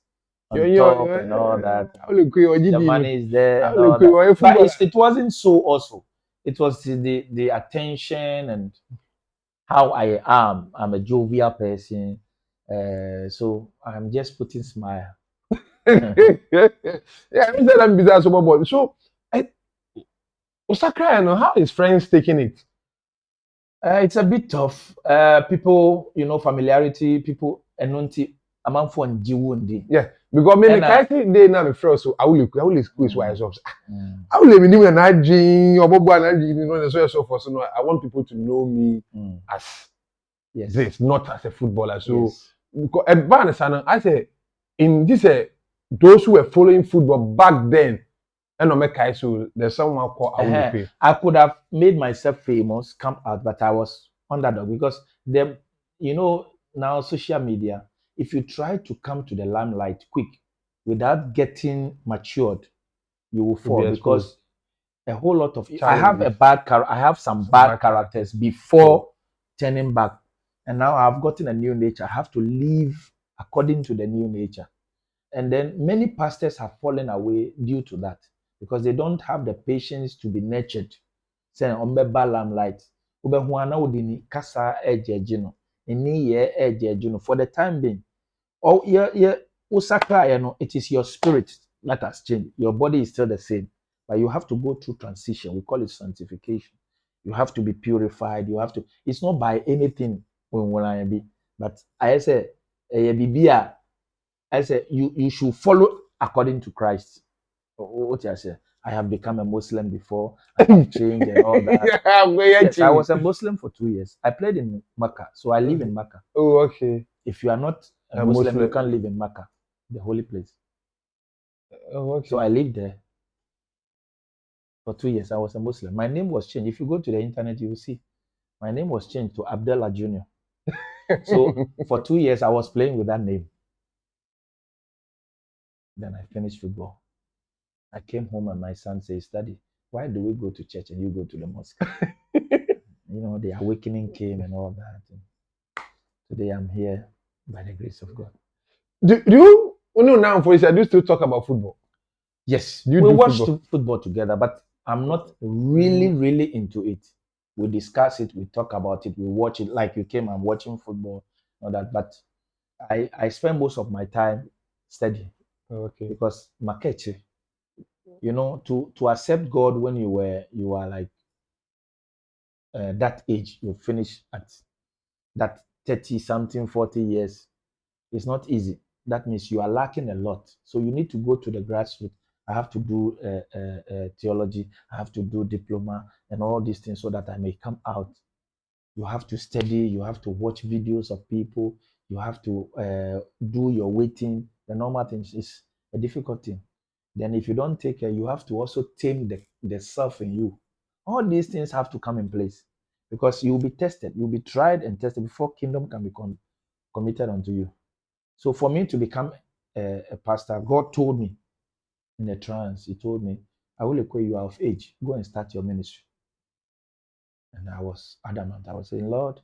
on top and all that. The money is there and all that. But it wasn't so also. It was the attention and how I am. I'm a jovial person. So I'm just putting smile. Yeah, I said I'm bizarre so. So, Osaka, how is friends taking it? It's a bit tough. People, familiarity, people, I'm on phone. Yeah, because me can't say now me first. So AWULE school is wise up. AWULE me new na jin obobo na jin so for so no. I want people to know me as this, not as a footballer. So because I say in this those who were following football back then, and so there's someone called AWULE QUAYE. I could have made myself famous, come out, but I was underdog because them, now social media. If you try to come to the limelight quick without getting matured, you will fall because a whole lot of I have some bad characters before turning back, and now I've gotten a new nature. I have to live according to the new nature, and then many pastors have fallen away due to that because they don't have the patience to be nurtured. Say limelight, kasa for the time being. Oh yeah, it is your spirit that has changed. Your body is still the same, but you have to go through transition. We call it sanctification. You have to be purified. You have to. It's not by anything when I be, but I say, I say you should follow according to Christ. What I say? I have become a Muslim before. I have changed and all that. Yes, I was a Muslim for 2 years. I played in Mecca, so I live in Mecca. Oh, okay. If you are not a Muslim, you can't live in Mecca, the holy place. Oh, okay. So I lived there for 2 years. I was a Muslim. My name was changed. If you go to the internet, you will see. My name was changed to Abdullah Jr. So for 2 years, I was playing with that name. Then I finished football. I came home and my son says, Daddy, why do we go to church and you go to the mosque? The awakening came and all that. And today I'm here by the grace of God. Do you now for do you still talk about football? Yes, we watch football together, but I'm not really into it. We discuss it, we talk about it, we watch it. Like you came, I'm watching football, all that. But I spend most of my time studying. Okay. Because Makeche, to accept God when you are like that age, you finish at that 30 something, 40 years. It's not easy. That means you are lacking a lot. So you need to go to the grassroots. I have to do theology. I have to do diploma and all these things so that I may come out. You have to study. You have to watch videos of people. You have to do your waiting. The normal things is a difficult thing. Then if you don't take care, you have to also tame the self in you. All these things have to come in place because you'll be tested. You'll be tried and tested before kingdom can be committed unto you. So for me to become a pastor, God told me in a trance, He told me, "Awule Quaye, you are of age. Go and start your ministry." And I was adamant. I was saying, Lord,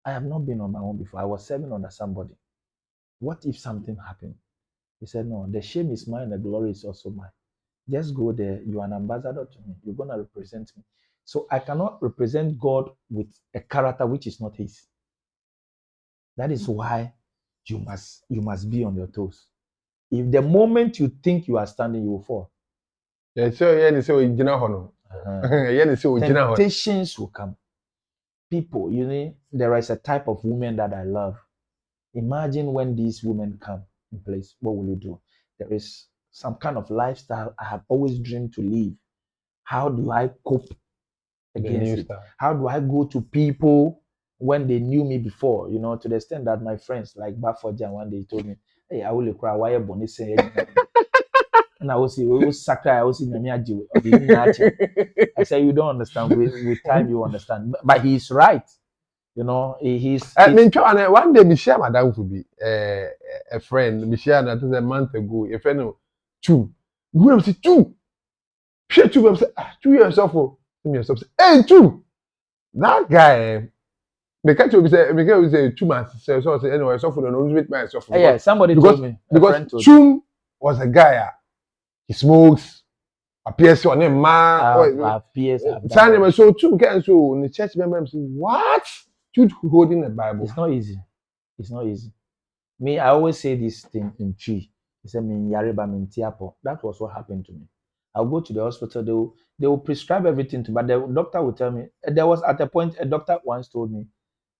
I have not been on my own before. I was serving under somebody. What if something happened? He said, no, the shame is mine, the glory is also mine. Just go there. You are an ambassador to me. You're going to represent me. So I cannot represent God with a character which is not His. That is why you must be on your toes. If the moment you think you are standing, you will fall. Yeah, so yeah, so you know, yeah, so you know, Temptations will come. People, there is a type of women that I love. Imagine when these women come in place, what will you do? There is some kind of lifestyle I have always dreamed to live. How do I cope against it? How do I go to people when they knew me before? To the extent that my friends like Bafoja one day told me, "Hey, I will cry. Why you say?" And I was sakra. I was in I said, "You don't understand. With time, you understand." But he's right. He's. I mean, one day, Michelle, Madame, could be a friend. Michelle, that was a month ago. A friend of two. We have said two. Share two. We have said 2 years off. 2 years off. Hey, two. That guy. Me catch you say 2 months. So I say anyway, so for the nose with myself. Yeah, somebody told me. Because Chum was a guy. He smokes. Appears on him, man. Appears. So Chum can so the church member say what? Jude holding the Bible. It's not easy. It's not easy. Me, I always say this thing in tree. He said, "Me yariba me tiapo." That was what happened to me. I'll go to the hospital. They will prescribe everything to me, but the doctor will tell me. There was at a point a doctor once told me,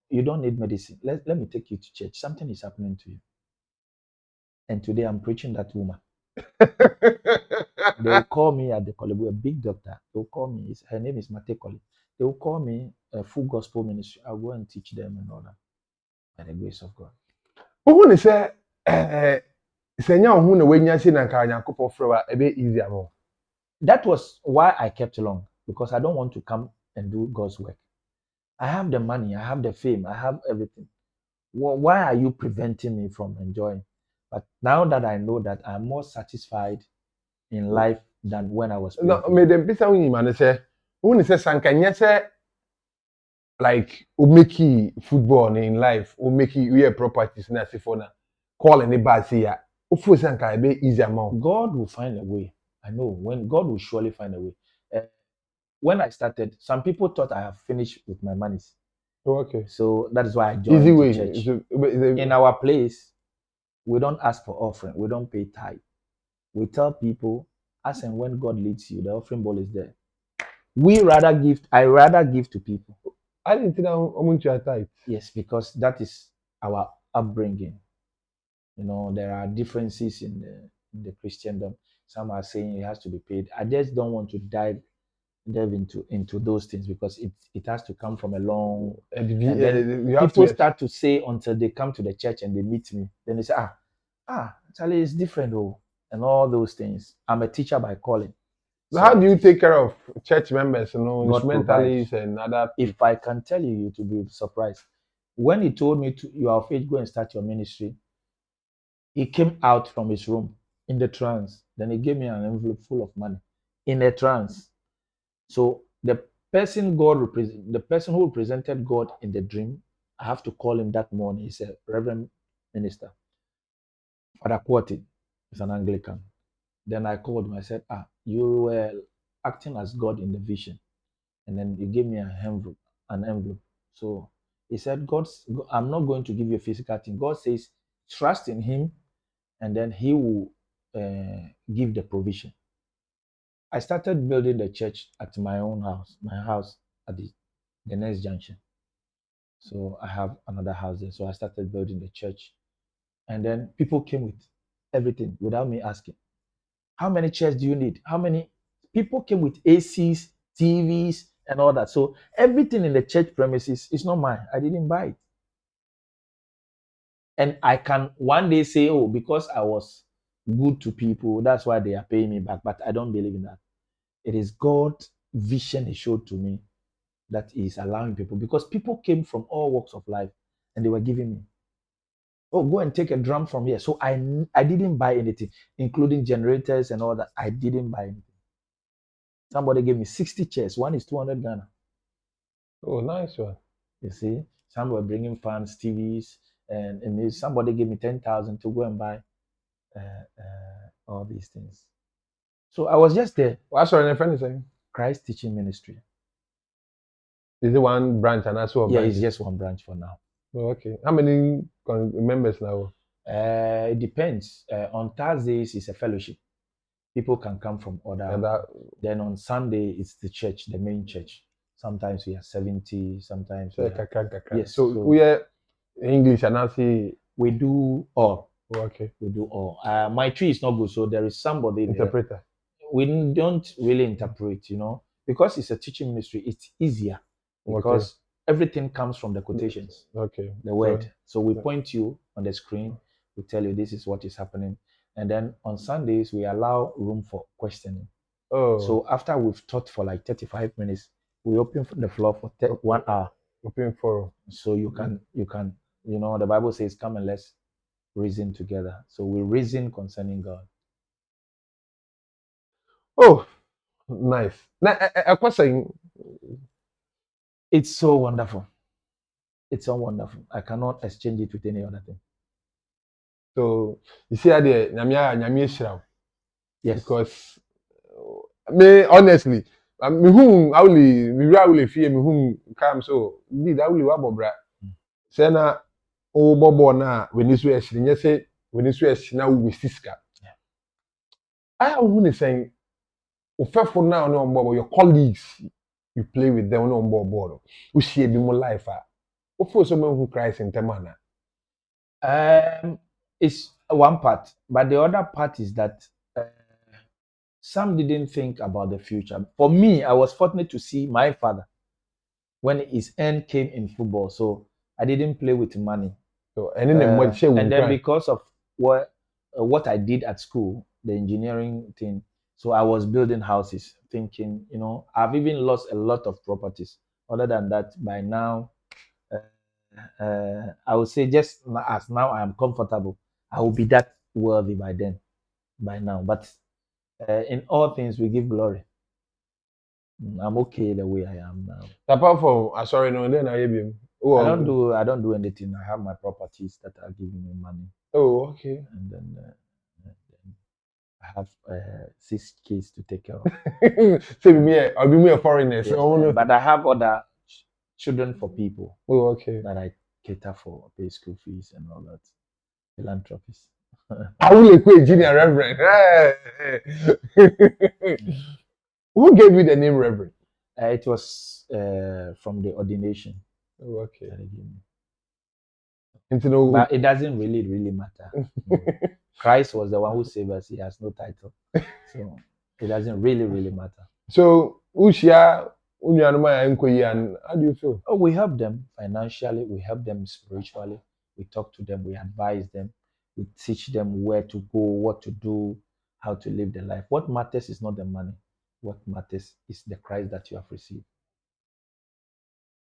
"You don't need medicine. Let me take you to church. Something is happening to you." And today I'm preaching that woman. They will call me at the Kolebu, a big doctor. They will call me. Her name is Mate Kole. They will call me a full gospel ministry. I'll go and teach them and all that by the grace of God. Who say, Senya who na wenya si na nka Nyankopon frewa ebe easy amo. That was why I kept long, because I don't want to come and do God's work. I have the money, I have the fame, I have everything. Why are you preventing me from enjoying? But now that I know that I'm more satisfied in life than when I was playing. No, me dem pisa wuni man say, who say sankanya say like o make football in life, o make we properties na se for na call any bad say ya. O fo sanka ebe easy amo. God will find a way. I know when God will surely find a way. When I started, some people thought I have finished with my monies. Oh, okay. So that is why I joined easy the way. church. In our place, we don't ask for offering. We don't pay tithe. We tell people, as and when God leads you, the offering ball is there. I rather give to people. I didn't think I'm to tithe. Yes, because that is our upbringing. There are differences in the Christendom. Some are saying it has to be paid. I just don't want to dive into those things because it has to come from a long. And then people start to say until they come to the church and they meet me, then they say, Charlie, it's different though, and all those things. I'm a teacher by calling. So how do you take care of church members, instrumentalists and other people? If I can tell you, to be surprised. When he told me you are of age, go and start your ministry, he came out from his room in the trance. Then he gave me an envelope full of money in a trance. So the person who represented God in the dream, I have to call him that morning. He's a reverend minister. Father Kwati is an Anglican. Then I called him. I said, you were acting as God in the vision. And then he gave me an envelope. So he said, I'm not going to give you a physical thing. God says, trust in him, and then he will give the provision. I started building the church at my own house, my house at the next junction. So I have another house there. So I started building the church. And then people came with everything without me asking. How many chairs do you need? How many people came with ACs, TVs, and all that? So everything in the church premises is not mine. I didn't buy it. And I can one day say, oh, because I was good to people, that's why they are paying me back. But I don't believe in that. It is God's vision He showed to me that is allowing people, because people came from all walks of life and they were giving me, oh, go and take a drum from here. So I didn't buy anything, including generators and all that. I didn't buy anything. Somebody gave me 60 chairs. One is 200 Ghana. Oh, nice one. You see, some were bringing fans, TVs, and somebody gave me 10,000 to go and buy all these things. So I was just there. What's your friend saying? Christ Teaching Ministry. Is it one branch and that's what? Yeah, it's just one branch for now. Oh, okay. How many members now? It depends. On Thursdays, it's a fellowship. People can come from other. Then on Sunday, it's the church, the main church. Sometimes we are 70, sometimes we are, yes. So we are English and I see we do all. Oh, okay. We do all. My tree is not good, so there is somebody interpreter. There. We don't really interpret, because it's a teaching ministry. It's easier because everything comes from the quotations. Okay. The word. So we point you on the screen. We tell you this is what is happening, and then on Sundays we allow room for questioning. Oh. So after we've taught for like 35 minutes, we open the floor for 1 hour. Open forum. So you can, the Bible says, "Come and let's reason together." So we reason concerning God. Oh, nice. Now, a question. It's so wonderful. It's so wonderful. I cannot exchange it with any other thing. So you see, Nyamia yes. Because me honestly, me whom I fear me whom come so did I will wabobra. Say na o bobo na when this way she say when this way she na we siska. I wouldn't say for now no bobo your colleagues you play with them no bobo. We share be more life ah. For someone who cries in Temana. It's one part, but the other part is that some didn't think about the future. For me, I was fortunate to see my father when his end came in football, so I didn't play with money. So and then because of what I did at school, the engineering thing, so I was building houses, thinking, I've even lost a lot of properties. Other than that, by now, I would say just as now I am comfortable, I will be that worthy by now. But in all things, we give glory. I'm okay the way I am now. Apart from sorry, no, then I am. I don't do anything. I have my properties that are giving me money. Oh, okay. And then I have 6 kids to take care of. I'll be a foreigner. Yes, but I have other children for people. Oh, okay. That I cater for, pay school fees and all that. Philanthropist. AWULE QUAYE JNR Reverend. Who gave you the name Reverend? It was from the ordination. Oh, okay. But it doesn't really matter. Christ was the one who saved us. He has no title. So it doesn't really matter. So, Ushia, and how do you feel? Oh, we help them financially, we help them spiritually, we talk to them, we advise them, we teach them where to go, what to do, how to live their life. What matters is not the money. What matters is the Christ that you have received.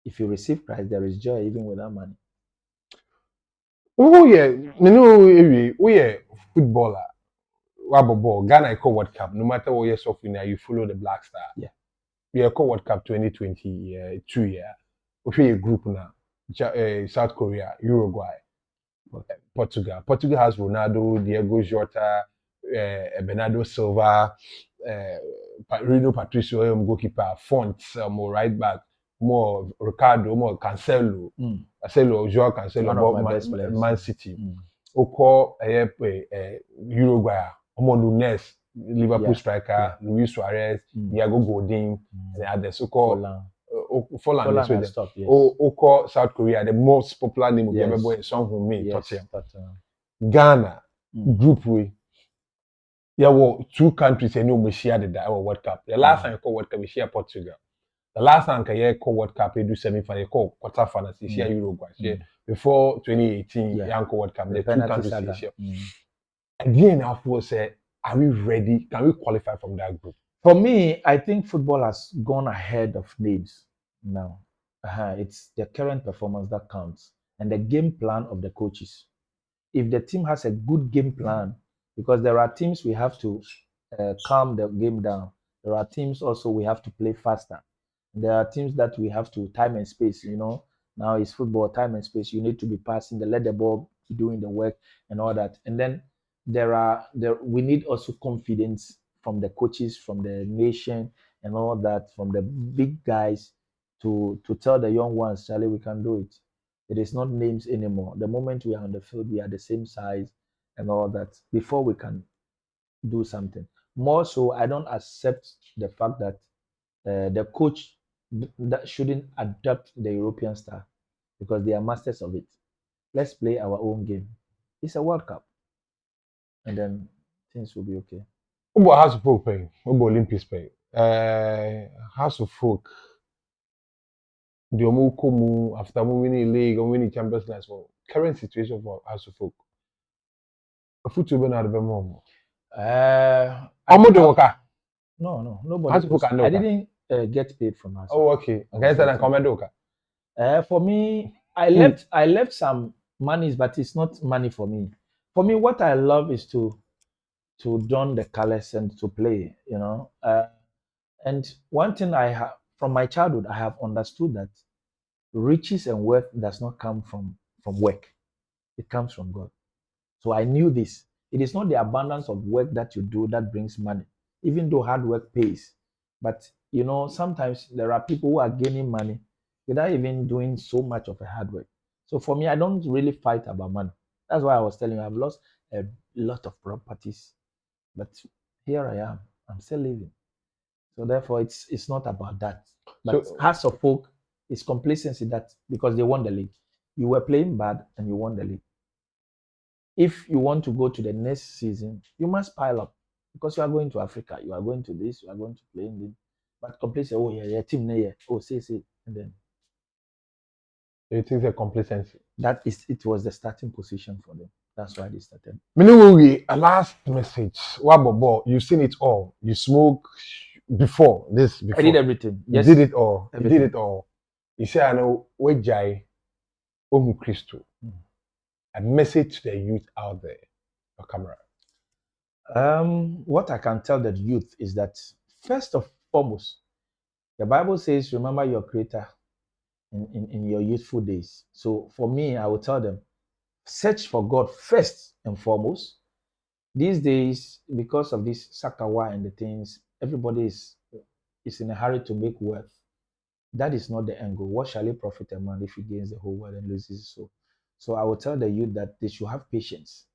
If you receive Christ, there is joy even without money. Oh yeah, we are footballer. Ball. Ghana I call World Cup. No matter what you're suffering, you follow the Black Star. Yeah. We are called World Cup 2022 year. We a group now. South Korea, Uruguay, Portugal. Portugal has Ronaldo, Diego Jota, Bernardo Silva, Rino Patricio, goalkeeper, Font, more right back, more Ricardo, more Cancelo, Joao Cancelo about Man City. Oko Uruguay, Nunes, Liverpool striker, Luis Suarez, Diego Godin, and others. Oko Folland is with them. stop, yes. Oko South Korea, the most popular name of Yes. the boy song who made Yes, Tottenham. Tottenham. Ghana Mm. group way. Yeah, well, 2 countries and we share the World Cup. The last time I call World Cup, we share Portugal. The last time I call World Cup, we do semi-final, we call quarter-finals, we share Uruguay. Before 2018, Yeah. Yanko World Cup, the 2 penalty countries saga. share. Again, after say, are we ready? Can we qualify from that group? For me, I think football has gone ahead of names now. It's the current performance that counts and the game plan of the coaches. If the team has a good game plan, because there are teams we have to calm the game down. There are teams also we have to play faster. There are teams that we have to time and space. Now it's football, time and space. You need to be passing, let the ball be doing the work and all that. And then we need also confidence from the coaches, from the nation, and all that, from the big guys to tell the young ones, Charlie, we can do it. It is not names anymore. The moment we are on the field, we are the same size and all that before we can do something. More so, I don't accept the fact that the coach that shouldn't adapt the European style because they are masters of it. Let's play our own game. It's a World Cup, and then things will be okay. Ubo House of Folk pay, Ubo Olympics pay. House of Folk, the Omukumu, after winning league or winning Champions League, well, current situation for House of Folk. A football ben at the moment. No, nobody. House of Folk and I didn't get paid from us. Oh, okay. Okay, then comment Oka. For me, I left some monies, but it's not money for me. For me, what I love is to don the colors and to play. And one thing I have from my childhood, I have understood that riches and wealth does not come from work; it comes from God. So I knew this. It is not the abundance of work that you do that brings money, even though hard work pays. But sometimes there are people who are gaining money without even doing so much of a hard work. So for me, I don't really fight about money. That's why I was telling you I've lost a lot of properties, but here I am. I'm still living. So therefore, it's not about that. But So, Hearts of Folk is complacency that because they won the league. You were playing bad and you won the league. If you want to go to the next season, you must pile up because you are going to Africa, you are going to this, you are going to play in this. But complacency, oh yeah, team there, oh say, and then it is a complacency. it was the starting position for them. That's why they started. Meaning, a last message. What about you've seen it all. You smoke before this. Before I did everything. you Yes, did it all. everything. You did it all. You say, I know where Jai Omu Christo. A message to the youth out there. Your camera. What I can tell the youth is that first of foremost, the Bible says, remember your creator in your youthful days. So for me, I will tell them, search for God first and foremost. These days, because of this sakawa and the things, everybody is in a hurry to make wealth. That is not the end goal. What shall it profit a man if he gains the whole world and loses his soul? So I will tell the youth that they should have patience.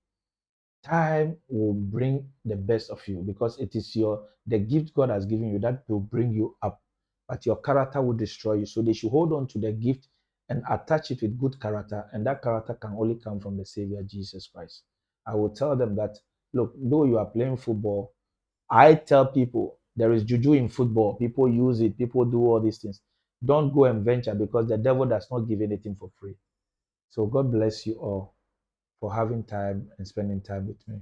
Time will bring the best of you because it is the gift God has given you that will bring you up, but your character will destroy you. So they should hold on to the gift and attach it with good character, and that character can only come from the Savior Jesus Christ. I will tell them that, look, though you are playing football, I tell people there is juju in football. People use it, people do all these things. Don't go and venture because the devil does not give anything for free. So God bless you all for having time and spending time with me.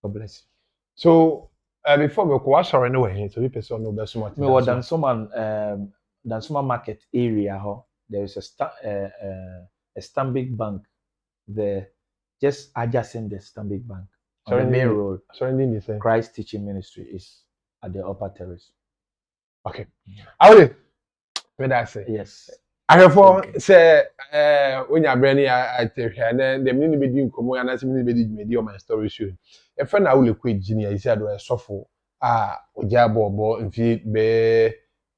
God bless you. So before we go, sorry, anyway, so we person no be so much. Me what Dansoman market area, there is a Stanbic bank there, just adjacent the Stanbic bank on the main road. Sorry, didn't say. Christ Teaching Ministry is at the upper terrace. Okay. Awule, what I say? Yes. Ahefo say onya brani atehwe na dem ni be di nkomo ya na se ni be di dwumedi o my story show. E fa na Awule Quaye Jnr isi ado esofo oja bobo mfi be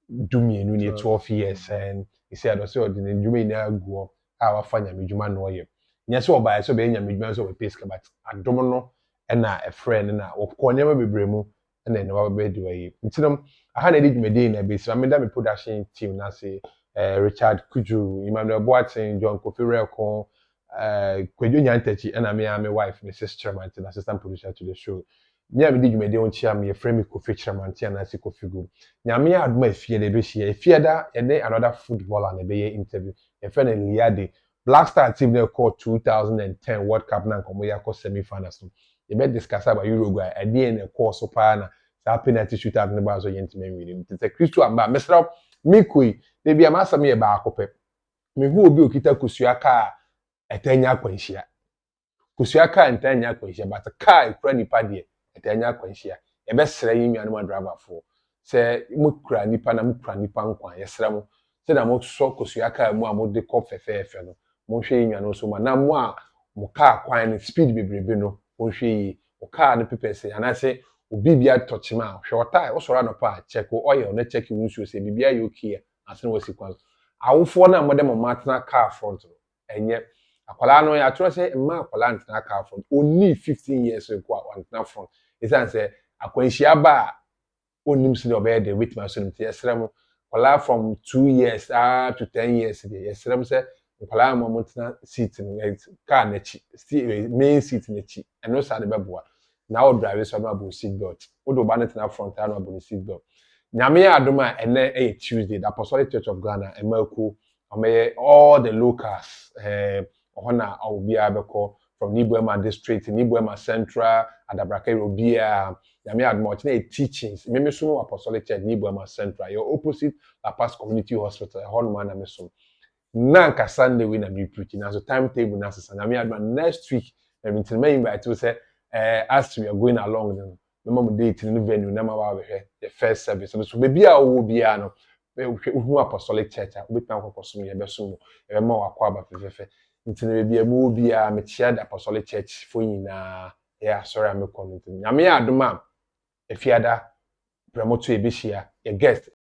dumienu ni 12 years and isi ado se odi ne dwuma ni aguo wa fa nya medwuma no ye. Nya se oba so be nya medwuma so we peska but adom no na e friend na okonyema bebremu na ne wa be di wa yi. Ntinom aha na di dwumedi na be si ameda me production team na say Richard Kuju, Emmanuel Boateng, John Kofi Reko, Kwejo Nyantechi, and my wife, Mrs. Chairman, assistant producer to the show. Nya me di dwumade on chia me frame Kofi Chairman tia na se Kofi go. Nya me aduma efie de be hie. Efie da ye another footballer na be interview. Ye friend Liade. Black Star team they called 2010 World Cup na komo ya ko semi finals. Ye be discuss about Uruguay. E dey na course so pa na sa penalty shootout ne ba so ye ntime win. Tete Christo amba mesra mikui de bia masam ye ba akopɛ. Me hu obi okita kusua ka etanya akwanhia. Kusua ka etanya akwanhia but ka ekura nipa de etanya akwanhia. Ye be sra yi nnuanum driver fo. Se mo kura nipa na mo kura nipa nkwan ye sra mo. Se na mo so kusua ka mu a mo de kɔ fɛfɛɛfɛ no. Mo hwɛ yi nnuanum so ma na mo a mo ka kwan no speed bebrebe no. Mo hwɛ yi o ka no pepese anase obi bia touchma hwɛ ota o soro anopa check oil na check nsuo se bibia yɛ okay asene wasi kwan awofo na modem matna car front enye akwala no ya tro se mma akwala ntna car front oni 15 years ago a ntna front isan se akwanhia ba onim se obey the with my son yesrem akwala from 2 years to 10 years dey yesrem se akwala mo ntna seat car na chi main seat na chi eno sa de beboa na o drive so no abo seat belt o do ba ntna front no abo seat belt nyame ya adoma ene Tuesday the Apostolic Church of Ghana emaku omeye all the locals ohona obia abeko from Nibuema district Nibuema Central Adabraka Obia nyame adoma ochine teachings meme so Apostolic Church Nibuema Central your opposite La Paz Community Hospital honma na meso na nka Sunday we na me preach na so timetable na sesa nyame adoma next week na me tinma invite to say as we are going along then mama date in the venue na ma wa the first service so be bia wo bia no who Apostolic Church we kan kokoso ye beso mo e ma wa kwa ba fefefe ntine bia mo bia me chia the Apostolic Church fo nyina ya sorry am comment nyame adoma efiada promote e be shia ye guest